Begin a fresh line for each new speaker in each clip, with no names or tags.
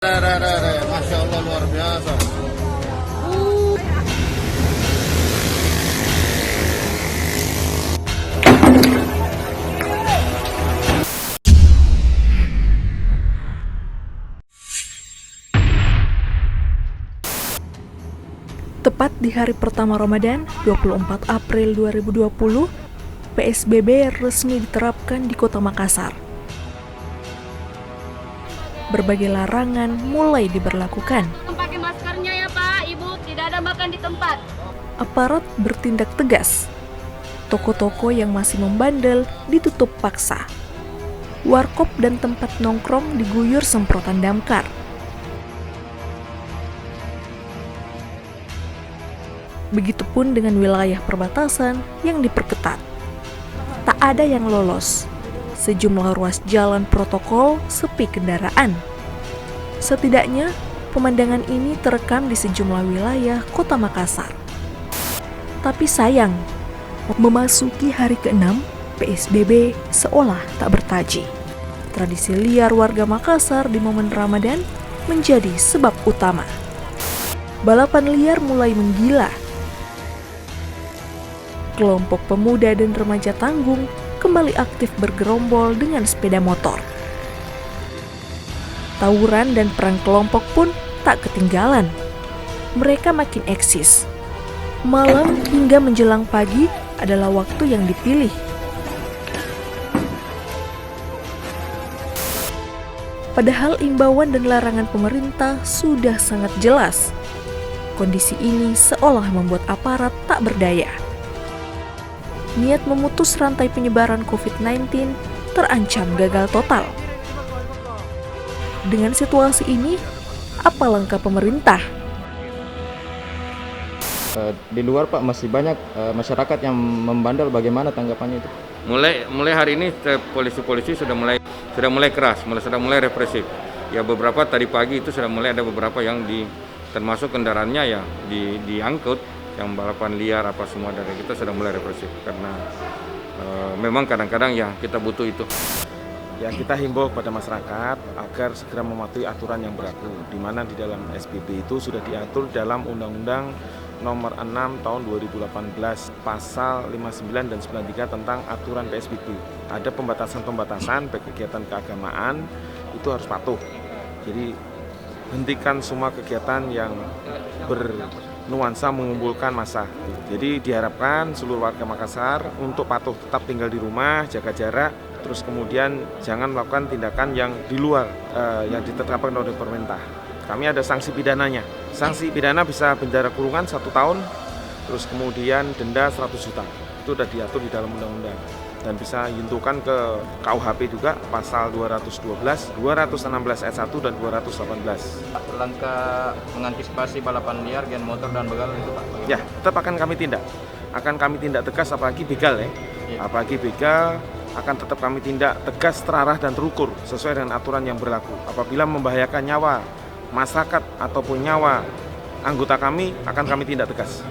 Masya Allah luar biasa.
Tepat di hari pertama Ramadan, 24 April 2020, PSBB resmi diterapkan di Kota Makassar. Berbagai larangan mulai diberlakukan.
Pakai maskernya ya Pak, Ibu, tidak ada makan di tempat.
Aparat bertindak tegas. Toko-toko yang masih membandel ditutup paksa. Warkop dan tempat nongkrong diguyur semprotan damkar. Begitupun dengan wilayah perbatasan yang diperketat. Tak ada yang lolos. Sejumlah ruas jalan protokol sepi kendaraan. Setidaknya, pemandangan ini terekam di sejumlah wilayah Kota Makassar. Tapi sayang, memasuki hari ke-6, PSBB seolah tak bertaji. Tradisi liar warga Makassar di momen Ramadan menjadi sebab utama. Balapan liar mulai menggila. Kelompok pemuda dan remaja tanggung kembali aktif bergerombol dengan sepeda motor. Tawuran dan perang kelompok pun tak ketinggalan. Mereka makin eksis. Malam hingga menjelang pagi adalah waktu yang dipilih. Padahal imbauan dan larangan pemerintah sudah sangat jelas. Kondisi ini seolah membuat aparat tak berdaya. Niat memutus rantai penyebaran COVID-19 terancam gagal total. Dengan situasi ini, apa langkah pemerintah?
Di luar Pak masih banyak masyarakat yang membandel, bagaimana tanggapannya itu?
Mulai hari ini polisi sudah mulai keras, sudah mulai represif. Ya beberapa tadi pagi itu sudah mulai ada beberapa yang termasuk kendaraannya ya diangkut. Yang balapan liar apa semua dari kita sudah mulai represif karena memang kadang-kadang ya kita butuh itu.
Ya, kita himbau kepada masyarakat agar segera mematuhi aturan yang berlaku, di mana di dalam SPB itu sudah diatur dalam Undang-Undang Nomor 6 Tahun 2018 Pasal 59 dan 93 tentang aturan PSBB. Ada pembatasan-pembatasan baik kegiatan keagamaan itu harus patuh. Jadi hentikan semua kegiatan yang bernuansa mengumpulkan massa. Jadi diharapkan seluruh warga Makassar untuk patuh, tetap tinggal di rumah, jaga jarak, terus kemudian jangan melakukan tindakan yang di luar yang ditetapkan oleh pemerintah. Kami ada sanksi pidananya. Sanksi pidana bisa penjara kurungan 1 tahun, terus kemudian denda 100 juta. Itu sudah diatur di dalam undang-undang. Dan bisa yuntukan ke KUHP juga pasal 212, 216 ayat 1 dan 218.
Langkah mengantisipasi balapan liar, gen motor dan begal itu Pak?
Ya, tetap akan kami tindak. Akan kami tindak tegas, apalagi begal ya. Apalagi begal akan tetap kami tindak tegas, terarah dan terukur sesuai dengan aturan yang berlaku. Apabila membahayakan nyawa masyarakat ataupun nyawa anggota kami, akan kami tindak tegas.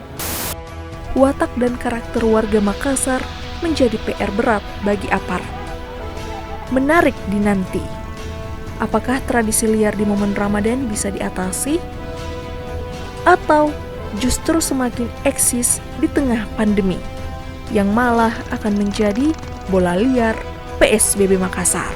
Watak dan karakter warga Makassar menjadi PR berat bagi aparat. Menarik dinanti. Apakah tradisi liar di momen Ramadan bisa diatasi? Atau justru semakin eksis di tengah pandemi, yang malah akan menjadi bola liar PSBB Makassar?